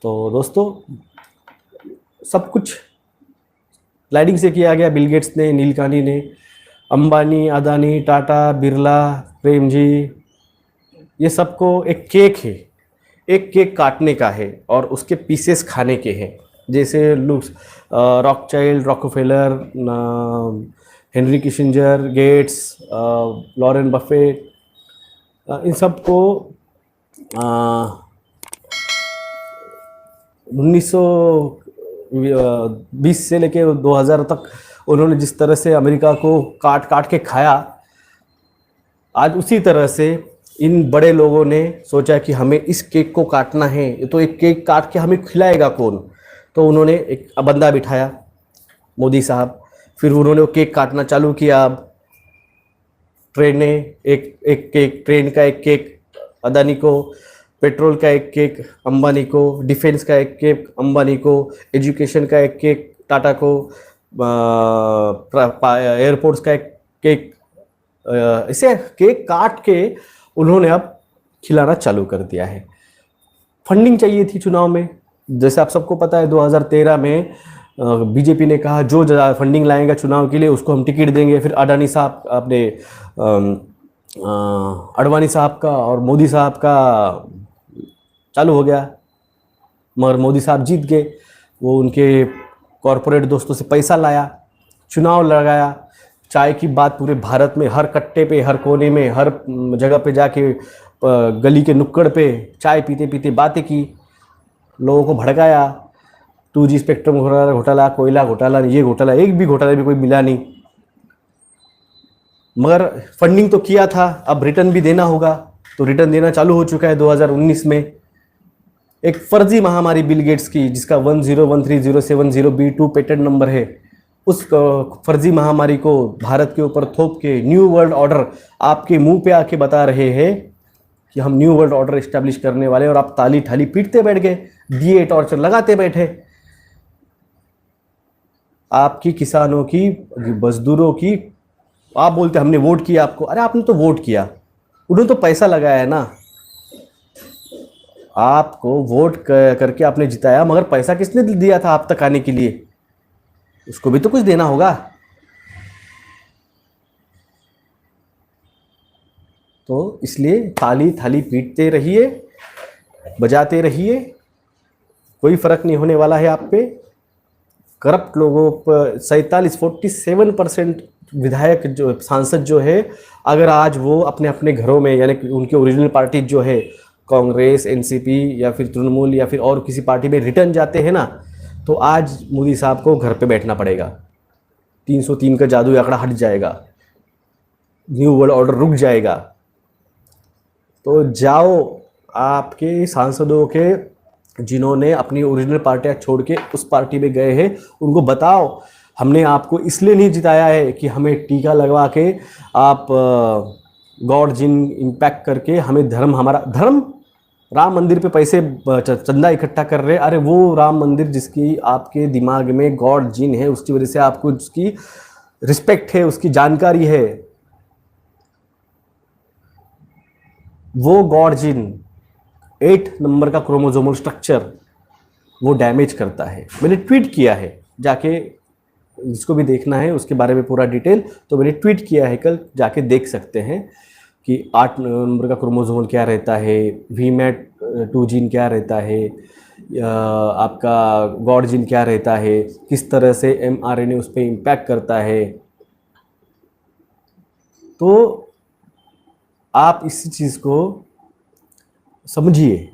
तो दोस्तों सब कुछ स्लाइडिंग से किया गया। बिल गेट्स ने, नीलकानी ने, अंबानी, अदानी, टाटा, बिरला, प्रेम जी, ये सबको एक केक है, एक केक काटने का है और उसके पीसेस खाने के हैं। जैसे लुक्स, Rothschild, Rockefeller, Henry Kissinger, Gates, Lauren Buffett, इन सबको 1920 से लेके 2000 तक उन्होंने जिस तरह से अमेरिका को काट काट के खाया, आज उसी तरह से इन बड़े लोगों ने सोचा कि हमें इस केक को काटना है, तो एक केक काट के हमें खिलाएगा कौन। तो उन्होंने एक बंदा बिठाया, मोदी साहब। फिर उन्होंने वो केक काटना चालू किया। अब ट्रेनें, एक एक केक, ट्रेन का एक केक अदानी को, पेट्रोल का एक केक अंबानी को, डिफेंस का एक केक अंबानी को, एजुकेशन का एक केक टाटा को, एयरपोर्ट्स का एक केक, इसे केक काट के उन्होंने अब खिलाना चालू कर दिया है। फंडिंग चाहिए थी चुनाव में। जैसे आप सबको पता है 2013 में बीजेपी ने कहा जो फंडिंग लाएगा चुनाव के लिए उसको हम टिकट देंगे। फिर अडानी साहब, अपने अडवाणी साहब का और मोदी साहब का चालू हो गया, मगर मोदी साहब जीत गए। वो उनके कॉरपोरेट दोस्तों से पैसा लाया, चुनाव लगाया। चाय की बात पूरे भारत में हर कट्टे पे, हर कोने में, हर जगह पे जाके गली के नुक्कड़ पे चाय पीते पीते बातें की, लोगों को भड़काया। 2G स्पेक्ट्रम घोटाला, कोयला घोटाला, ये घोटाला, एक भी घोटाला भी कोई मिला नहीं। मगर फंडिंग तो किया था, अब रिटर्न भी देना होगा। तो रिटर्न देना चालू हो चुका है 2019 में। एक फर्जी महामारी बिल गेट्स की, जिसका 101307B2 पेटेंट नंबर है, उस फर्जी महामारी को भारत के ऊपर थोप के न्यू वर्ल्ड ऑर्डर आपके मुंह पे आके बता रहे हैं कि हम न्यू वर्ल्ड ऑर्डर एस्टैब्लिश करने वाले, और आप ताली ठाली पीटते बैठ गए, दिए टॉर्चर लगाते बैठे। आपकी किसानों की, मजदूरों की, आप बोलते हमने वोट किया आपको। अरे आपने तो वोट किया, उन्होंने तो पैसा लगाया है ना। आपको वोट करके आपने जिताया, मगर पैसा किसने दिया था आप तक आने के लिए? उसको भी तो कुछ देना होगा। तो इसलिए ताली थाली पीटते रहिए, बजाते रहिए, कोई फर्क नहीं होने वाला है आप पे। करप्ट लोगों पर 47% विधायक जो सांसद जो है, अगर आज वो अपने अपने घरों में, यानी कि उनके ओरिजिनल पार्टी जो है कांग्रेस, एनसीपी या फिर तृणमूल या फिर और किसी पार्टी में रिटर्न जाते हैं ना, तो आज मोदी साहब को घर पे बैठना पड़ेगा। 303 का जादू आंकड़ा हट जाएगा, न्यू वर्ल्ड ऑर्डर रुक जाएगा। तो जाओ, आपके सांसदों के जिन्होंने अपनी ओरिजिनल पार्टियां छोड़ के उस पार्टी में गए हैं, उनको बताओ हमने आपको इसलिए नहीं जिताया है कि हमें टीका लगवा के आप गॉड जिन इम्पैक्ट करके हमें धर्म, हमारा धर्म, राम मंदिर पे पैसे चंदा इकट्ठा कर रहे। अरे वो राम मंदिर जिसकी आपके दिमाग में गॉड जिन है, उसकी वजह से आपको उसकी रिस्पेक्ट है, उसकी जानकारी है। वो गॉड जिन 8 नंबर का क्रोमोसोमल स्ट्रक्चर वो डैमेज करता है। मैंने ट्वीट किया है, जाके जिसको भी देखना है उसके बारे में पूरा डिटेल, तो मैंने ट्वीट किया है कल, जाके देख सकते हैं कि 8 नंबर का क्रोमोसोम क्या रहता है, VMAT2 जीन क्या रहता है, आपका गॉड जीन क्या रहता है, किस तरह से mRNA उस पर इम्पैक्ट करता है। तो आप इस चीज़ को समझिए।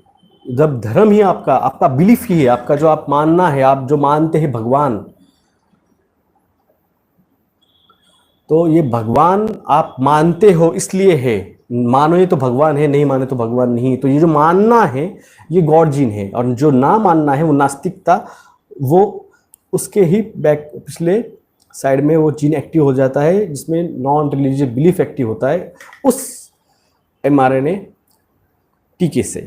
जब धर्म ही आपका आपका बिलीफ ही है, आपका जो आप मानना है, आप जो मानते हैं भगवान, तो ये भगवान आप मानते हो इसलिए है। मानो ये तो भगवान है, नहीं माने तो भगवान नहीं। तो ये जो मानना है ये गॉड जीन है, और जो ना मानना है वो नास्तिकता, वो उसके ही बैक पिछले साइड में वो जीन एक्टिव हो जाता है, जिसमें नॉन रिलीजियस बिलीफ एक्टिव होता है उस mRNA टीके से।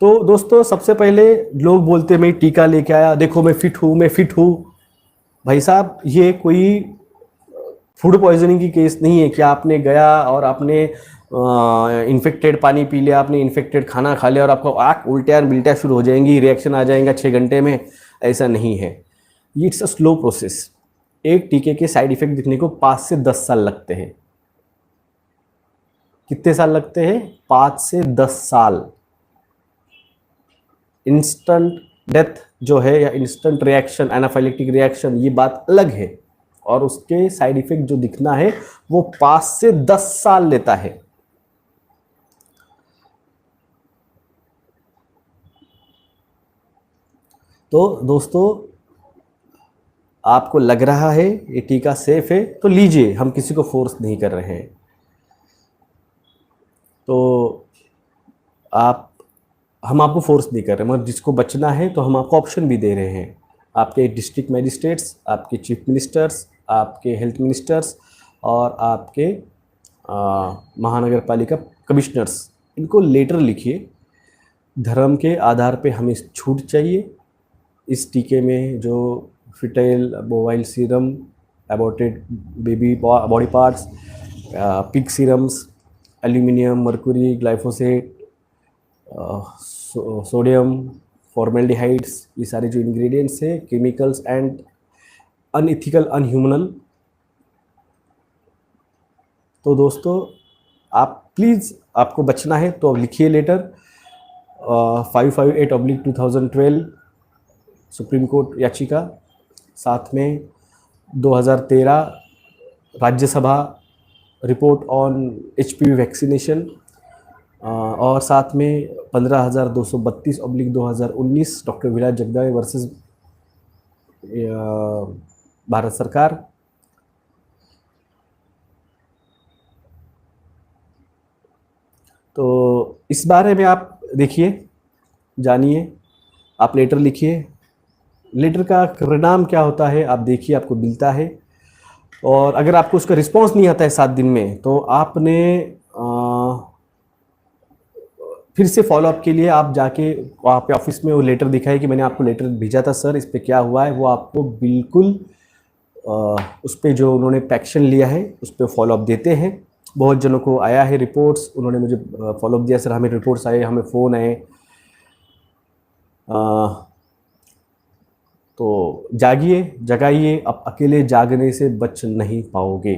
तो दोस्तों, सबसे पहले लोग बोलते मैं टीका लेके आया, देखो मैं फिट हूँ, मैं फिट हूँ। भाई साहब, ये कोई फूड पॉइजनिंग की केस नहीं है कि आपने गया और आपने इन्फेक्टेड पानी पी लिया, आपने इन्फेक्टेड खाना खा लिया और आपको आँख उल्टियाँ बिल्टियाँ शुरू हो जाएंगी, रिएक्शन आ जाएगा 6 घंटे में। ऐसा नहीं है, ये इट्स अ स्लो प्रोसेस। एक टीके के साइड इफेक्ट दिखने को 5 से 10 साल लगते हैं। कितने साल लगते हैं? 5 से 10 साल। इंस्टेंट डेथ जो है या इंस्टेंट रिएक्शन, एनाफाइलेक्टिक रिएक्शन, ये बात अलग है, और उसके साइड इफेक्ट जो दिखना है वो 5 से 10 साल लेता है। तो दोस्तों, आपको लग रहा है ये टीका सेफ है तो लीजिए, हम किसी को फोर्स नहीं कर रहे हैं। तो हम आपको फोर्स नहीं कर रहे, मगर जिसको बचना है तो हम आपको ऑप्शन भी दे रहे हैं। आपके डिस्ट्रिक्ट मजिस्ट्रेट्स, आपके चीफ मिनिस्टर्स, आपके हेल्थ मिनिस्टर्स और आपके महानगर पालिका कमिश्नर्स, इनको लेटर लिखिए। धर्म के आधार पे हमें छूट चाहिए। इस टीके में जो fetal bovine serum, aborted baby body parts, pig serums, aluminium, mercury, glyphosate, sodium, formaldehydes, ये सारे जो इंग्रेडिएंट्स हैं, केमिकल्स एंड अनइथिकल, अनह्यूमनल। तो दोस्तों, आप प्लीज़, आपको बचना है तो अब लिखिए लेटर 558/2012 सुप्रीम कोर्ट याचिका, साथ में 2013 Rajya Sabha report on HPV vaccination, और साथ में 15,232/2019 डॉक्टर विलास जगदवे वर्सेस भारत सरकार। तो इस बारे में आप देखिए, जानिए, आप लेटर लिखिए। लेटर का परिणाम क्या होता है आप देखिए, आपको मिलता है। और अगर आपको उसका रिस्पांस नहीं आता है 7 दिन में, तो आपने फिर से फॉलोअप के लिए आप जाके वहाँ पे ऑफिस में वो लेटर दिखाए कि मैंने आपको लेटर भेजा था सर, इस पर क्या हुआ है, वो आपको बिल्कुल उस पर जो उन्होंने एक्शन लिया है उस पर फॉलोअप देते हैं। बहुत जनों को आया है रिपोर्ट्स, उन्होंने मुझे फॉलोअप दिया, सर हमें रिपोर्ट्स आए, हमें फ़ोन आए। तो जागिए, जगाइए, आप अकेले जागने से बच नहीं पाओगे।